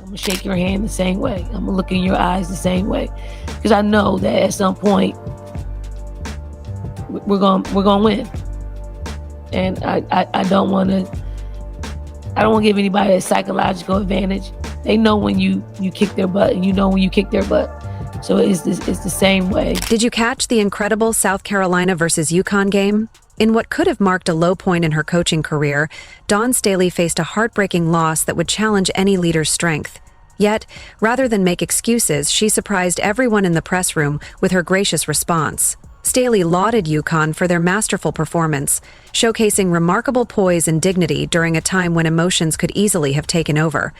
I'm gonna shake your hand the same way. I'm gonna look in your eyes the same way, because I know that at some point we're gonna win. And I don't want to give anybody a psychological advantage. They know when you kick their butt, and you know when you kick their butt. So it's the same way. Did you catch the incredible South Carolina versus UConn game? In what could have marked a low point in her coaching career, Dawn Staley faced a heartbreaking loss that would challenge any leader's strength. Yet, rather than make excuses, she surprised everyone in the press room with her gracious response. Staley lauded UConn for their masterful performance, showcasing remarkable poise and dignity during a time when emotions could easily have taken over.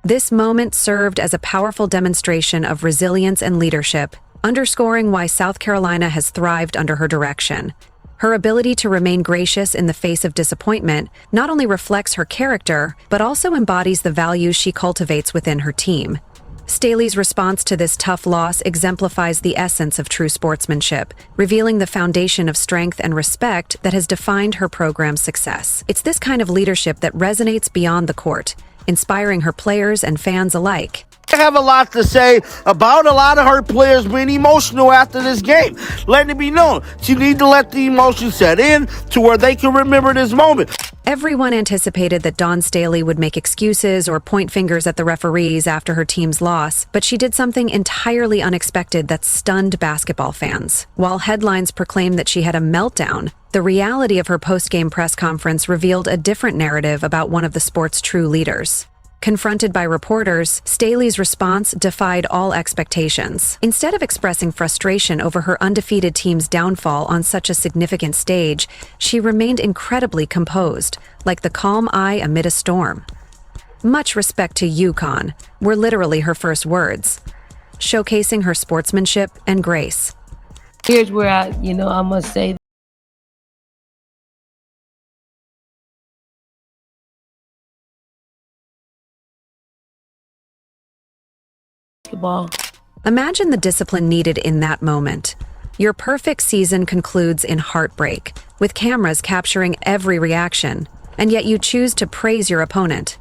This moment served as a powerful demonstration of resilience and leadership, underscoring why South Carolina has thrived under her direction. Her ability to remain gracious in the face of disappointment not only reflects her character, but also embodies the values she cultivates within her team. Staley's response to this tough loss exemplifies the essence of true sportsmanship, revealing the foundation of strength and respect that has defined her program's success. It's this kind of leadership that resonates beyond the court, inspiring her players and fans alike. I have a lot to say about a lot of her players being emotional after this game. Letting it be known, you need to let the emotion set in to where they can remember this moment. Everyone anticipated that Dawn Staley would make excuses or point fingers at the referees after her team's loss, but she did something entirely unexpected that stunned basketball fans. While headlines proclaimed that she had a meltdown, the reality of her post-game press conference revealed a different narrative about one of the sport's true leaders. Confronted by reporters, Staley's response defied all expectations. Instead of expressing frustration over her undefeated team's downfall on such a significant stage, she remained incredibly composed, like the calm eye amid a storm. "Much respect to UConn" were literally her first words, showcasing her sportsmanship and grace. Here's where I must say, basketball. Imagine the discipline needed in that moment. Your perfect season concludes in heartbreak, with cameras capturing every reaction, and yet you choose to praise your opponent.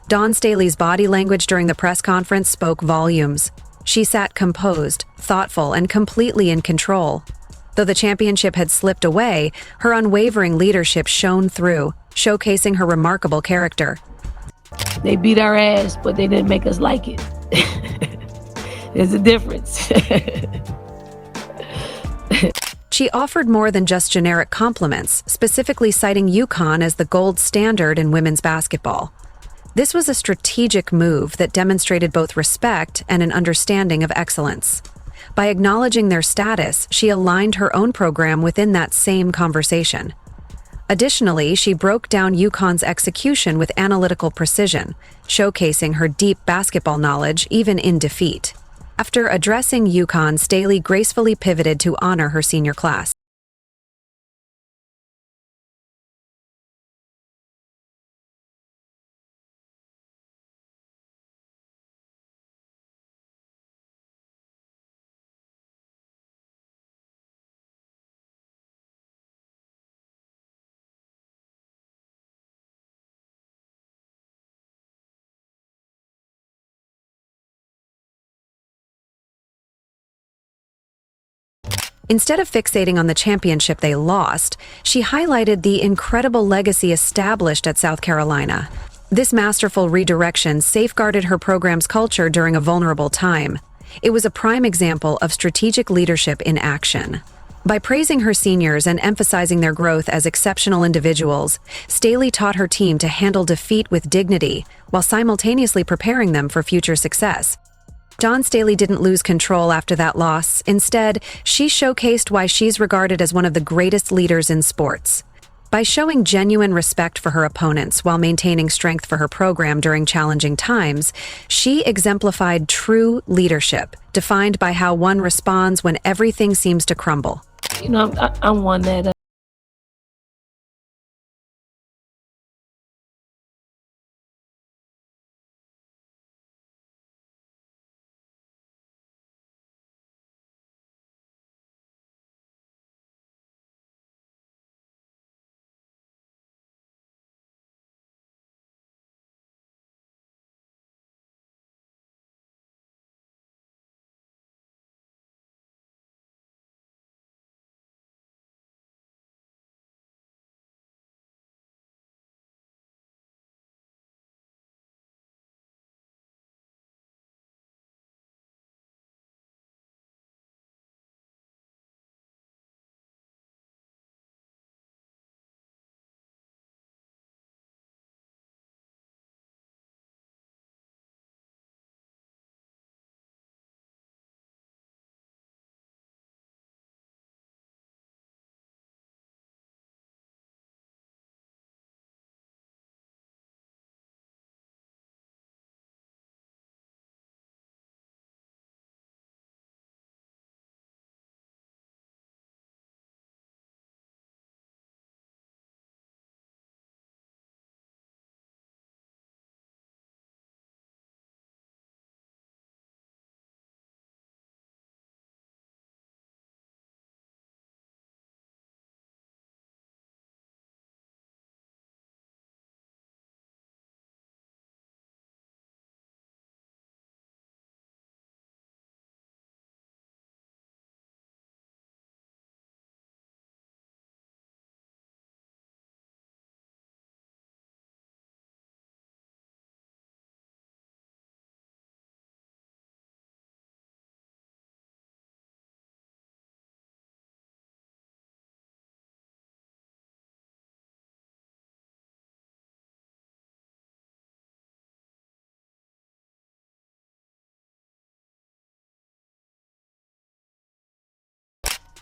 Dawn Staley's body language during the press conference spoke volumes. She sat composed, thoughtful, and completely in control. Though the championship had slipped away, her unwavering leadership shone through, showcasing her remarkable character. They beat our ass, but they didn't make us like it. There's a difference. She offered more than just generic compliments, specifically citing UConn as the gold standard in women's basketball. This was a strategic move that demonstrated both respect and an understanding of excellence. By acknowledging their status, she aligned her own program within that same conversation. Additionally, she broke down UConn's execution with analytical precision, showcasing her deep basketball knowledge even in defeat. After addressing UConn, Staley gracefully pivoted to honor her senior class. Instead of fixating on the championship they lost, she highlighted the incredible legacy established at South Carolina. This masterful redirection safeguarded her program's culture during a vulnerable time. It was a prime example of strategic leadership in action. By praising her seniors and emphasizing their growth as exceptional individuals, Staley taught her team to handle defeat with dignity while simultaneously preparing them for future success. Dawn Staley didn't lose control after that loss. Instead, she showcased why she's regarded as one of the greatest leaders in sports. By showing genuine respect for her opponents while maintaining strength for her program during challenging times, she exemplified true leadership, defined by how one responds when everything seems to crumble. I'm one that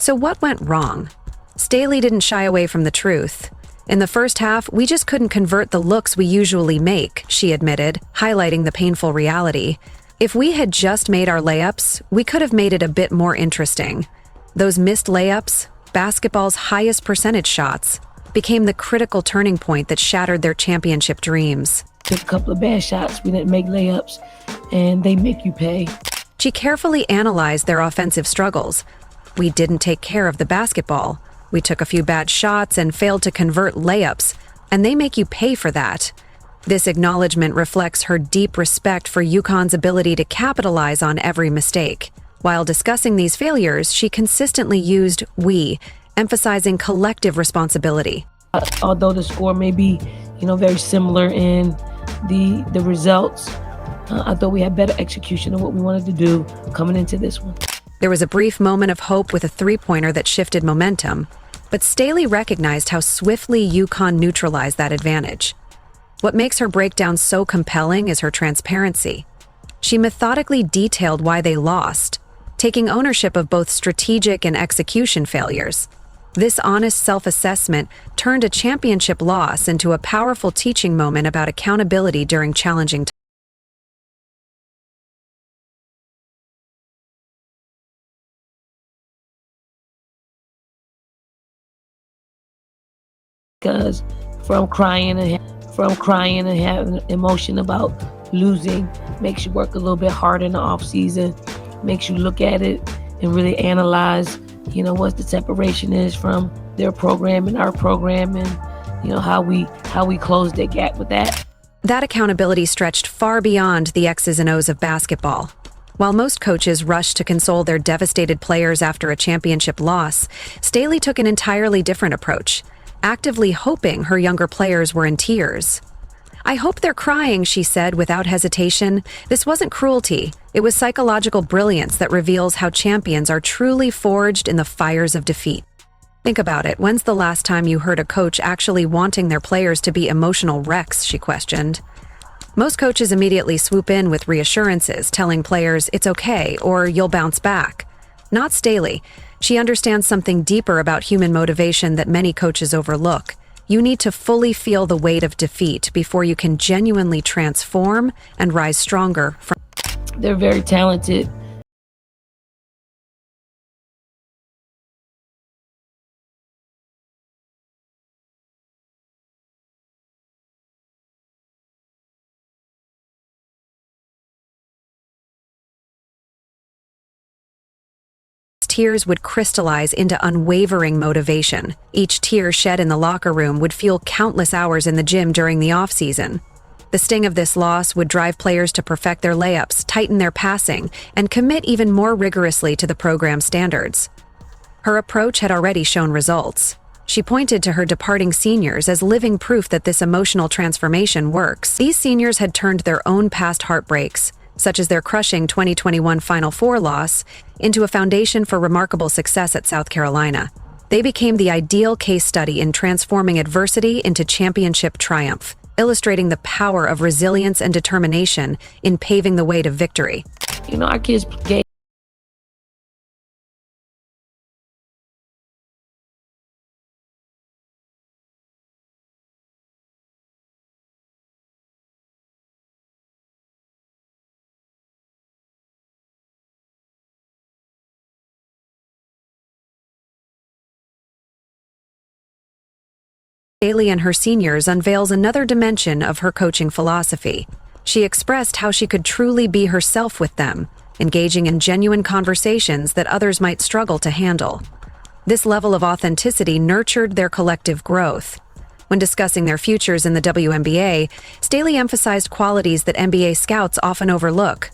So what went wrong? Staley didn't shy away from the truth. In the first half, we just couldn't convert the looks we usually make, she admitted, highlighting the painful reality. If we had just made our layups, we could have made it a bit more interesting. Those missed layups, basketball's highest percentage shots, became the critical turning point that shattered their championship dreams. Took a couple of bad shots. We didn't make layups, and they make you pay. She carefully analyzed their offensive struggles. We didn't take care of the basketball. We took a few bad shots and failed to convert layups, and they make you pay for that. This acknowledgement reflects her deep respect for UConn's ability to capitalize on every mistake. While discussing these failures, she consistently used we, emphasizing collective responsibility. Although the score may be, very similar in the results, I thought we had better execution of what we wanted to do coming into this one. There was a brief moment of hope with a three-pointer that shifted momentum, but Staley recognized how swiftly UConn neutralized that advantage. What makes her breakdown so compelling is her transparency. She methodically detailed why they lost, taking ownership of both strategic and execution failures. This honest self-assessment turned a championship loss into a powerful teaching moment about accountability during challenging times. Because from crying and having emotion about losing makes you work a little bit harder in the off season, makes you look at it and really analyze, what the separation is from their program and our program, and how we close the gap with that. That accountability stretched far beyond the X's and O's of basketball. While most coaches rush to console their devastated players after a championship loss, Staley took an entirely different approach, actively hoping her younger players were in tears. "I hope they're crying," she said without hesitation. This wasn't cruelty. It was psychological brilliance that reveals how champions are truly forged in the fires of defeat. Think about it. When's the last time you heard a coach actually wanting their players to be emotional wrecks, she questioned. Most coaches immediately swoop in with reassurances, telling players it's okay or you'll bounce back. Not Staley. She understands something deeper about human motivation that many coaches overlook. You need to fully feel the weight of defeat before you can genuinely transform and rise stronger from. They're very talented. Tears would crystallize into unwavering motivation. Each tear shed in the locker room would fuel countless hours in the gym during the off-season. The sting of this loss would drive players to perfect their layups, tighten their passing, and commit even more rigorously to the program standards. Her approach had already shown results. She pointed to her departing seniors as living proof that this emotional transformation works. These seniors had turned their own past heartbreaks, such as their crushing 2021 Final Four loss, into a foundation for remarkable success at South Carolina. They became the ideal case study in transforming adversity into championship triumph, illustrating the power of resilience and determination in paving the way to victory. Our kids gave Staley and her seniors unveils another dimension of her coaching philosophy. She expressed how she could truly be herself with them, engaging in genuine conversations that others might struggle to handle. This level of authenticity nurtured their collective growth. When discussing their futures in the WNBA, Staley emphasized qualities that NBA scouts often overlook.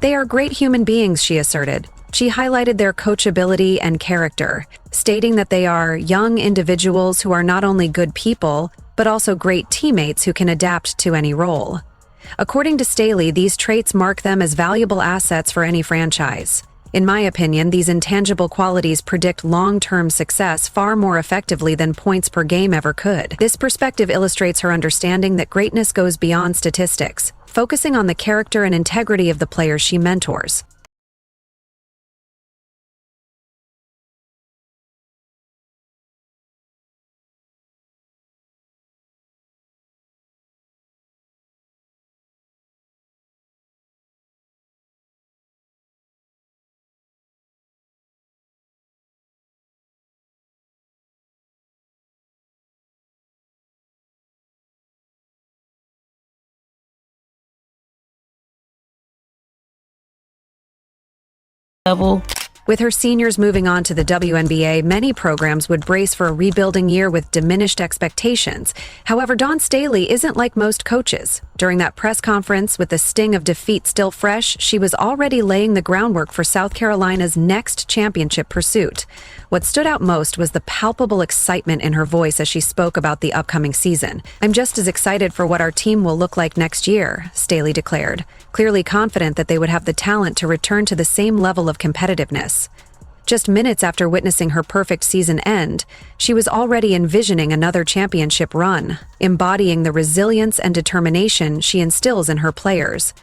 "They are great human beings," she asserted. She highlighted their coachability and character, stating that they are young individuals who are not only good people, but also great teammates who can adapt to any role. According to Staley, these traits mark them as valuable assets for any franchise. In my opinion, these intangible qualities predict long-term success far more effectively than points per game ever could. This perspective illustrates her understanding that greatness goes beyond statistics, focusing on the character and integrity of the players she mentors. level. With her seniors moving on to the WNBA, many programs would brace for a rebuilding year with diminished expectations. However, Dawn Staley isn't like most coaches. During that press conference, with the sting of defeat still fresh, she was already laying the groundwork for South Carolina's next championship pursuit. What stood out most was the palpable excitement in her voice as she spoke about the upcoming season. "I'm just as excited for what our team will look like next year," Staley declared, clearly confident that they would have the talent to return to the same level of competitiveness. Just minutes after witnessing her perfect season end, she was already envisioning another championship run, embodying the resilience and determination she instills in her players.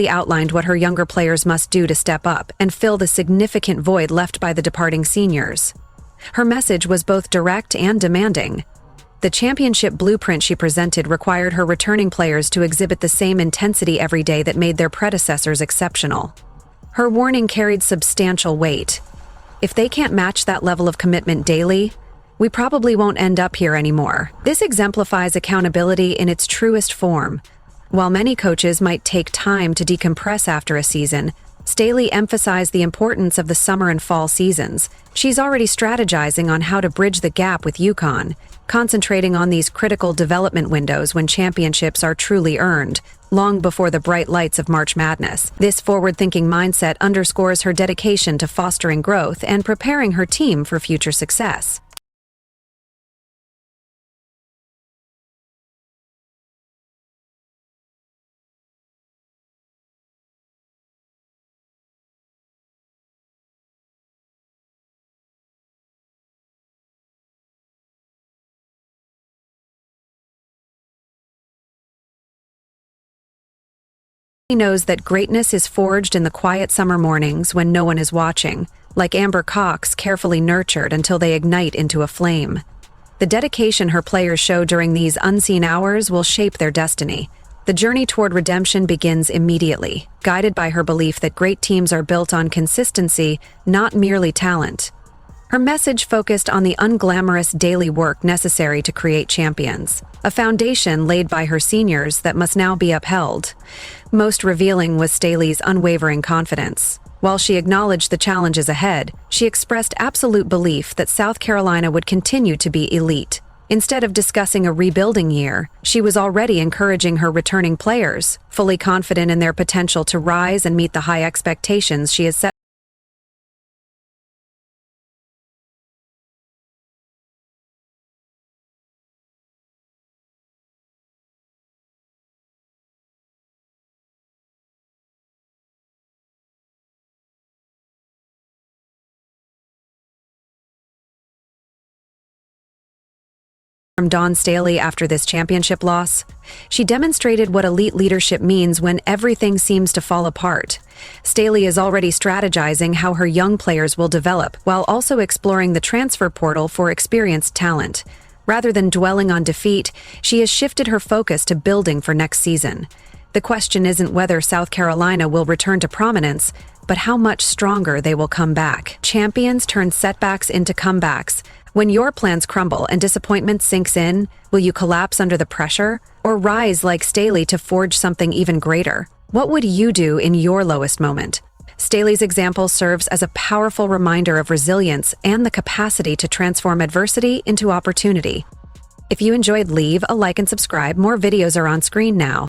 Outlined what her younger players must do to step up and fill the significant void left by the departing seniors. Her message was both direct and demanding. The championship blueprint she presented required her returning players to exhibit the same intensity every day that made their predecessors exceptional. Her warning carried substantial weight. If they can't match that level of commitment daily, we probably won't end up here anymore. This exemplifies accountability in its truest form. While many coaches might take time to decompress after a season, Staley emphasized the importance of the summer and fall seasons. She's already strategizing on how to bridge the gap with UConn, concentrating on these critical development windows when championships are truly earned, long before the bright lights of March Madness. This forward-thinking mindset underscores her dedication to fostering growth and preparing her team for future success. She knows that greatness is forged in the quiet summer mornings when no one is watching, like amber cocks carefully nurtured until they ignite into a flame. The dedication her players show during these unseen hours will shape their destiny. The journey toward redemption begins immediately, guided by her belief that great teams are built on consistency, not merely talent. Her message focused on the unglamorous daily work necessary to create champions, a foundation laid by her seniors that must now be upheld. Most revealing was Staley's unwavering confidence. While she acknowledged the challenges ahead, she expressed absolute belief that South Carolina would continue to be elite. Instead of discussing a rebuilding year, she was already encouraging her returning players, fully confident in their potential to rise and meet the high expectations she has set. From Dawn Staley after this championship loss, she demonstrated what elite leadership means when everything seems to fall apart. Staley is already strategizing how her young players will develop, while also exploring the transfer portal for experienced talent. Rather than dwelling on defeat, she has shifted her focus to building for next season. The question isn't whether South Carolina will return to prominence, but how much stronger they will come back. Champions turn setbacks into comebacks. When your plans crumble and disappointment sinks in, will you collapse under the pressure or rise like Staley to forge something even greater? What would you do in your lowest moment? Staley's example serves as a powerful reminder of resilience and the capacity to transform adversity into opportunity. If you enjoyed, leave a like and subscribe. More videos are on screen now.